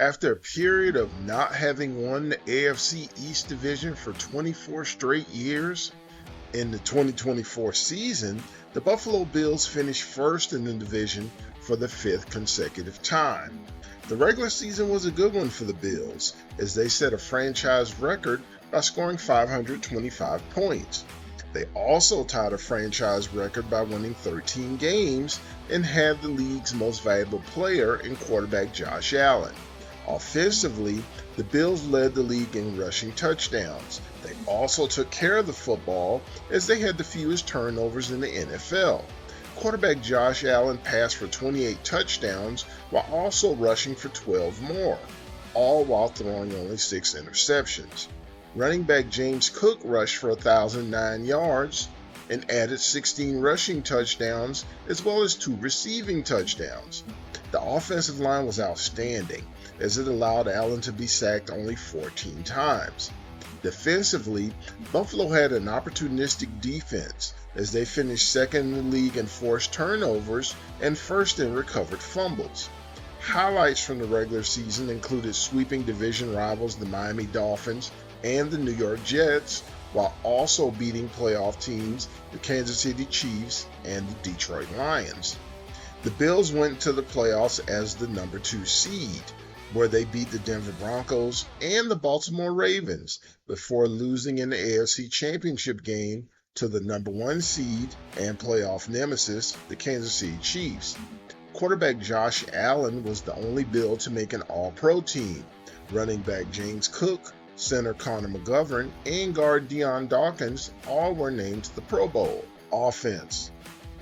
After a period of not having won the AFC East Division for 24 straight years, in the 2024 season, the Buffalo Bills finished first in the division for the fifth consecutive time. The regular season was a good one for the Bills, as they set a franchise record by scoring 525 points. They also tied a franchise record by winning 13 games and had the league's most valuable player in quarterback Josh Allen. Offensively, the Bills led the league in rushing touchdowns. They also took care of the football as they had the fewest turnovers in the NFL. Quarterback Josh Allen passed for 28 touchdowns while also rushing for 12 more, all while throwing only 6 interceptions. Running back James Cook rushed for 1,009 yards and added 16 rushing touchdowns as well as 2 receiving touchdowns. The offensive line was outstanding as it allowed Allen to be sacked only 14 times. Defensively, Buffalo had an opportunistic defense as they finished second in the league in forced turnovers and first in recovered fumbles. Highlights from the regular season included sweeping division rivals the Miami Dolphins and the New York Jets, while also beating playoff teams the Kansas City Chiefs and the Detroit Lions. The Bills went to the playoffs as the number 2 seed, where they beat the Denver Broncos and the Baltimore Ravens before losing in the AFC Championship game to the number 1 seed and playoff nemesis, the Kansas City Chiefs. Quarterback Josh Allen was the only Bill to make an All-Pro team. Running back James Cook, center Connor McGovern, and guard Deion Dawkins all were named to the Pro Bowl. Offense.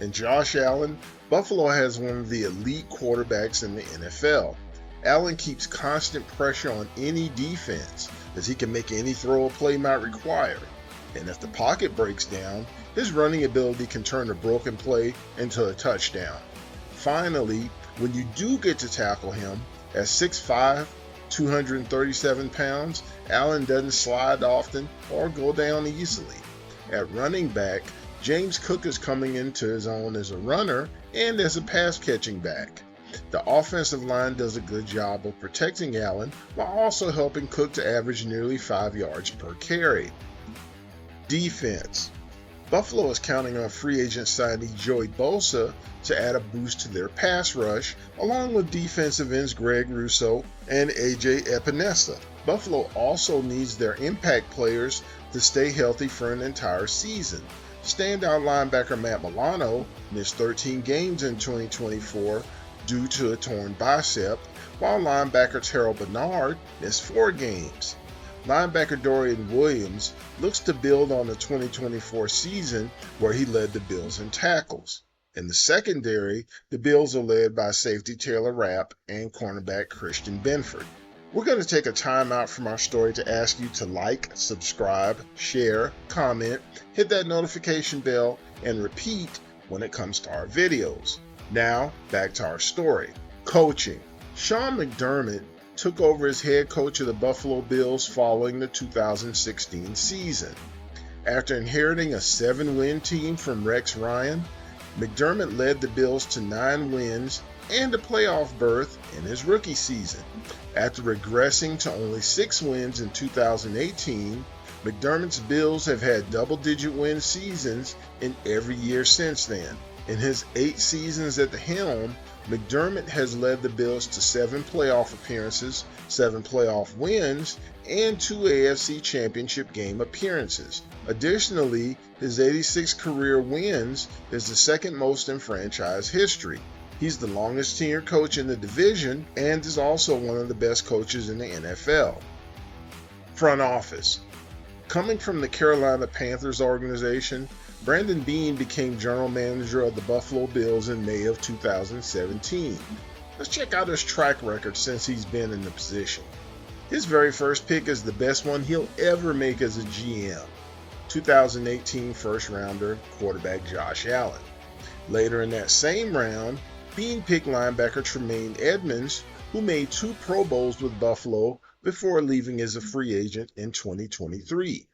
And Josh Allen, Buffalo has one of the elite quarterbacks in the NFL. Allen keeps constant pressure on any defense, as he can make any throw a play might require. And if the pocket breaks down, his running ability can turn a broken play into a touchdown. Finally, when you do get to tackle him, at 6'5", 237 pounds, Allen doesn't slide often or go down easily. At running back, James Cook is coming into his own as a runner and as a pass-catching back. The offensive line does a good job of protecting Allen while also helping Cook to average nearly 5 yards per carry. Defense. Buffalo is counting on free agent signee Joey Bosa to add a boost to their pass rush, along with defensive ends Greg Rousseau and A.J. Epinesa. Buffalo also needs their impact players to stay healthy for an entire season. Standout linebacker Matt Milano missed 13 games in 2024 due to a torn bicep, while linebacker Terrell Bernard missed 4 games. Linebacker Dorian Williams looks to build on the 2024 season where he led the Bills in tackles. In the secondary, the Bills are led by safety Taylor Rapp and cornerback Christian Benford. We're going to take a time out from our story to ask you to like, subscribe, share, comment, hit that notification bell, and repeat when it comes to our videos. Now, back to our story. Coaching. Sean McDermott took over as head coach of the Buffalo Bills following the 2016 season. After inheriting a 7-win team from Rex Ryan, McDermott led the Bills to 9 wins and a playoff berth in his rookie season. After regressing to only 6 wins in 2018, McDermott's Bills have had double-digit win seasons in every year since then. In his 8 seasons at the helm, McDermott has led the Bills to 7 playoff appearances, 7 playoff wins, and 2 AFC Championship game appearances. Additionally, his 86 career wins is the second most in franchise history. He's the longest tenured coach in the division and is also one of the best coaches in the NFL. Front office. Coming from the Carolina Panthers organization, Brandon Beane became general manager of the Buffalo Bills in May of 2017. Let's check out his track record since he's been in the position. His very first pick is the best one he'll ever make as a GM. 2018 first rounder quarterback Josh Allen. Later in that same round, Beane picked linebacker Tremaine Edmonds, who made 2 Pro Bowls with Buffalo before leaving as a free agent in 2023.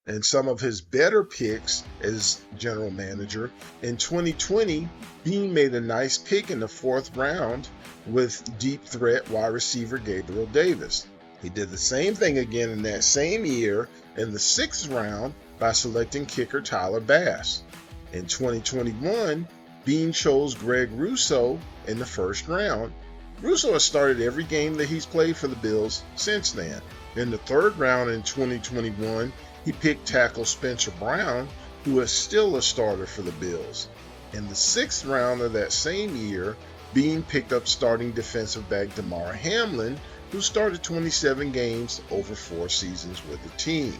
And some of his better picks as general manager, in 2020, Beane made a nice pick in the 4th round with deep threat wide receiver Gabriel Davis. He did the same thing again in that same year in the 6th round by selecting kicker Tyler Bass. In 2021, Beane chose Greg Rousseau in the 1st round. Rousseau has started every game that he's played for the Bills since then. In the 3rd round in 2021, he picked tackle Spencer Brown, who is still a starter for the Bills. In the 6th round of that same year, Beane picked up starting defensive back Damar Hamlin, who started 27 games over 4 seasons with the team.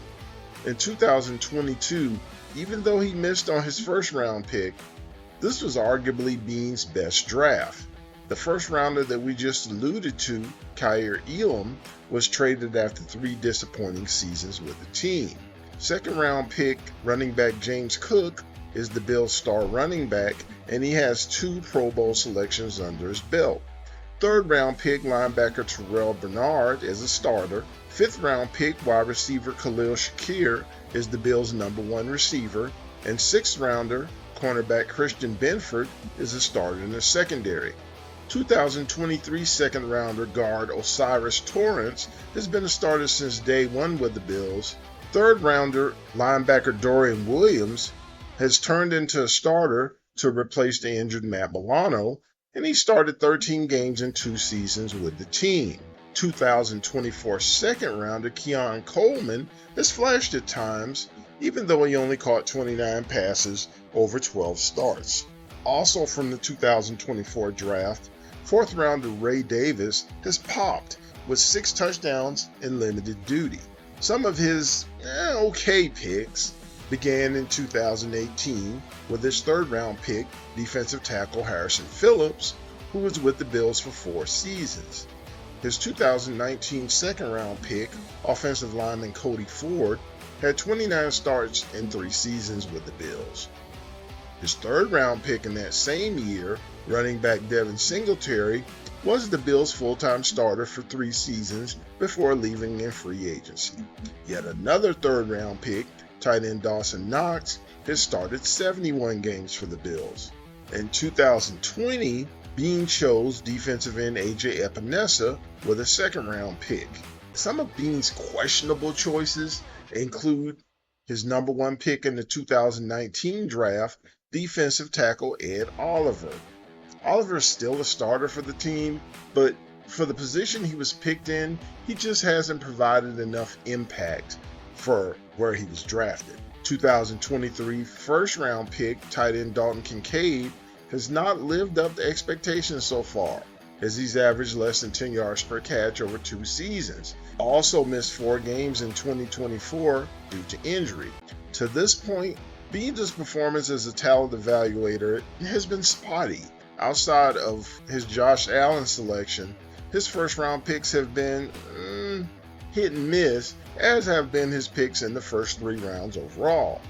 In 2022, even though he missed on his 1st round pick, this was arguably Beane's best draft. The 1st rounder that we just alluded to, Kaiir Elam, was traded after 3 disappointing seasons with the team. 2nd round pick running back James Cook is the Bills' star running back, and he has 2 Pro Bowl selections under his belt. 3rd round pick linebacker Terrell Bernard is a starter. 5th round pick wide receiver Khalil Shakir is the Bills' #1 receiver, and 6th rounder cornerback Christian Benford is a starter in the secondary. 2023 2nd rounder guard Osiris Torrance has been a starter since day 1 with the Bills. 3rd rounder linebacker Dorian Williams has turned into a starter to replace the injured Matt Milano, and he started 13 games in 2 seasons with the team. 2024 2nd rounder Keon Coleman has flashed at times, even though he only caught 29 passes over 12 starts. Also from the 2024 draft, 4th rounder Ray Davis has popped with 6 touchdowns in limited duty. Some of his okay picks began in 2018 with his 3rd round pick, defensive tackle Harrison Phillips, who was with the Bills for 4 seasons. His 2019 2nd round pick, offensive lineman Cody Ford, had 29 starts in 3 seasons with the Bills. His 3rd round pick in that same year, running back Devin Singletary, was the Bills' full-time starter for 3 seasons before leaving in free agency. Yet another 3rd round pick, tight end Dawson Knox, has started 71 games for the Bills. In 2020, Beane chose defensive end AJ Epinesa with a 2nd round pick. Some of Beane's questionable choices include his #1 pick in the 2019 draft, defensive tackle Ed Oliver. Oliver is still a starter for the team, but for the position he was picked in, he just hasn't provided enough impact for where he was drafted. 2023 1st round pick tight end Dalton Kincaid has not lived up to expectations so far, as he's averaged less than 10 yards per catch over 2 seasons. Also missed 4 games in 2024 due to injury. To this point, Beane's performance as a talent evaluator has been spotty. Outside of his Josh Allen selection, his 1st round picks have been hit and miss, as have been his picks in the first 3 rounds overall.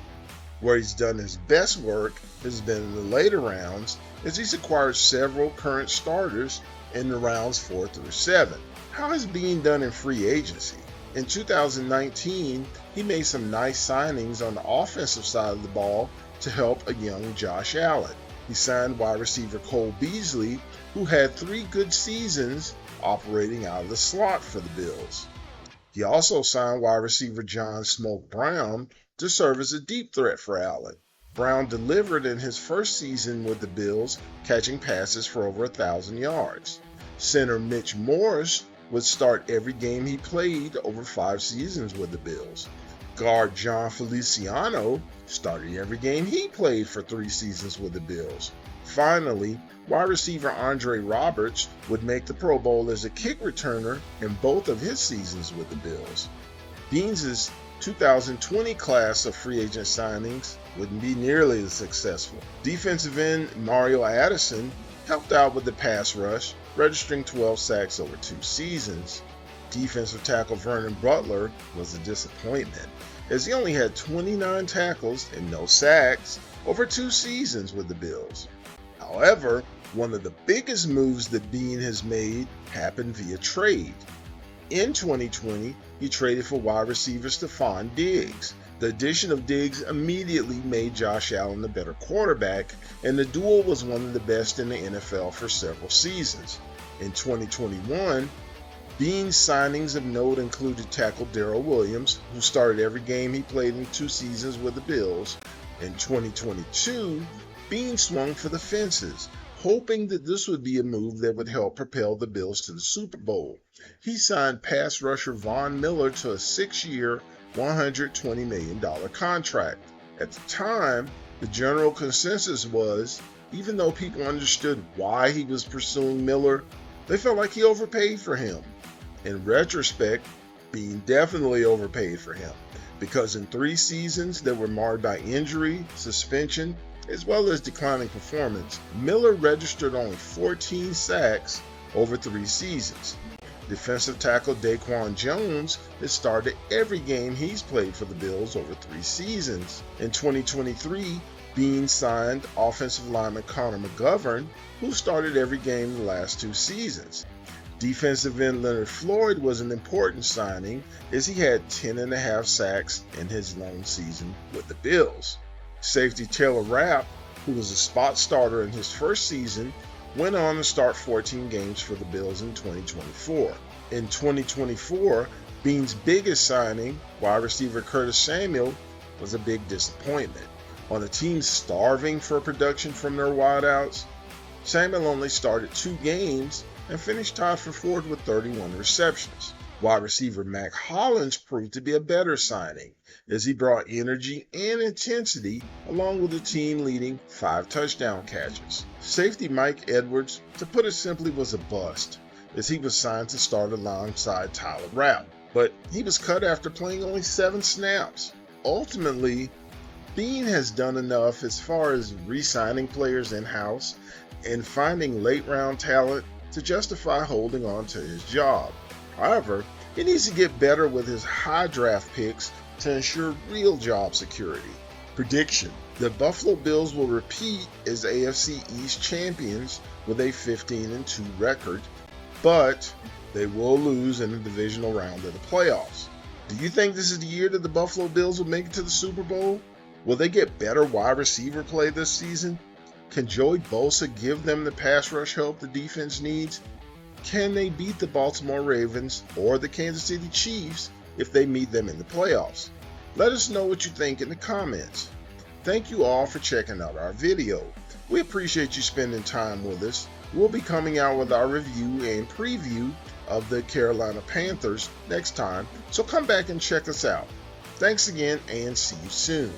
Where he's done his best work has been in the later rounds, as he's acquired several current starters in the rounds 4 through 7. How has Beane done in free agency? In 2019, he made some nice signings on the offensive side of the ball to help a young Josh Allen. He signed wide receiver Cole Beasley, who had 3 good seasons operating out of the slot for the Bills. He also signed wide receiver John Smoke Brown to serve as a deep threat for Allen. Brown delivered in his first season with the Bills, catching passes for over 1,000 yards. Center Mitch Morse would start every game he played over 5 seasons with the Bills. Guard John Feliciano started every game he played for 3 seasons with the Bills. Finally, wide receiver Andre Roberts would make the Pro Bowl as a kick returner in both of his seasons with the Bills. Beane's 2020 class of free agent signings wouldn't be nearly as successful. Defensive end Mario Addison helped out with the pass rush, registering 12 sacks over 2 seasons. Defensive tackle Vernon Butler was a disappointment, as he only had 29 tackles and no sacks over 2 seasons with the Bills. However, one of the biggest moves that Beane has made happened via trade. In 2020, he traded for wide receiver Stephon Diggs, The addition of Diggs immediately made Josh Allen a better quarterback, and the duo was one of the best in the NFL for several seasons. In 2021, Beane's signings of note included tackle Darrell Williams, who started every game he played in 2 seasons with the Bills. In 2022, Beane swung for the fences, hoping that this would be a move that would help propel the Bills to the Super Bowl. He signed pass rusher Von Miller to a 6-year, $120 million contract. At the time, the general consensus was, even though people understood why he was pursuing Miller, they felt like he overpaid for him. In retrospect, Beane definitely overpaid for him, because in 3 seasons that were marred by injury, suspension, as well as declining performance, Miller registered only 14 sacks over 3 seasons. Defensive tackle Daquan Jones has started every game he's played for the Bills over 3 seasons. In 2023, Beane signed offensive lineman Connor McGovern, who started every game in the last 2 seasons. Defensive end Leonard Floyd was an important signing, as he had 10.5 sacks in his lone season with the Bills. Safety Taylor Rapp, who was a spot starter in his first season, went on to start 14 games for the Bills in 2024. In 2024, Beane's biggest signing, wide receiver Curtis Samuel, was a big disappointment. On a team starving for production from their wideouts, Samuel only started 2 games and finished tied for 4th with 31 receptions. Wide receiver Mac Hollins proved to be a better signing, as he brought energy and intensity along with the team-leading 5 touchdown catches. Safety Mike Edwards, to put it simply, was a bust, as he was signed to start alongside Tyler Rapp, but he was cut after playing only 7 snaps. Ultimately, Beane has done enough as far as re-signing players in-house and finding late-round talent to justify holding on to his job. However, he needs to get better with his high draft picks to ensure real job security. Prediction: the Buffalo Bills will repeat as AFC East champions with a 15-2 record, but they will lose in the divisional round of the playoffs. Do you think this is the year that the Buffalo Bills will make it to the Super Bowl? Will they get better wide receiver play this season? Can Joey Bosa give them the pass rush help the defense needs? Can they beat the Baltimore Ravens or the Kansas City Chiefs if they meet them in the playoffs? Let us know what you think in the comments. Thank you all for checking out our video. We appreciate you spending time with us. We'll be coming out with our review and preview of the Carolina Panthers next time, so come back and check us out. Thanks again, and see you soon.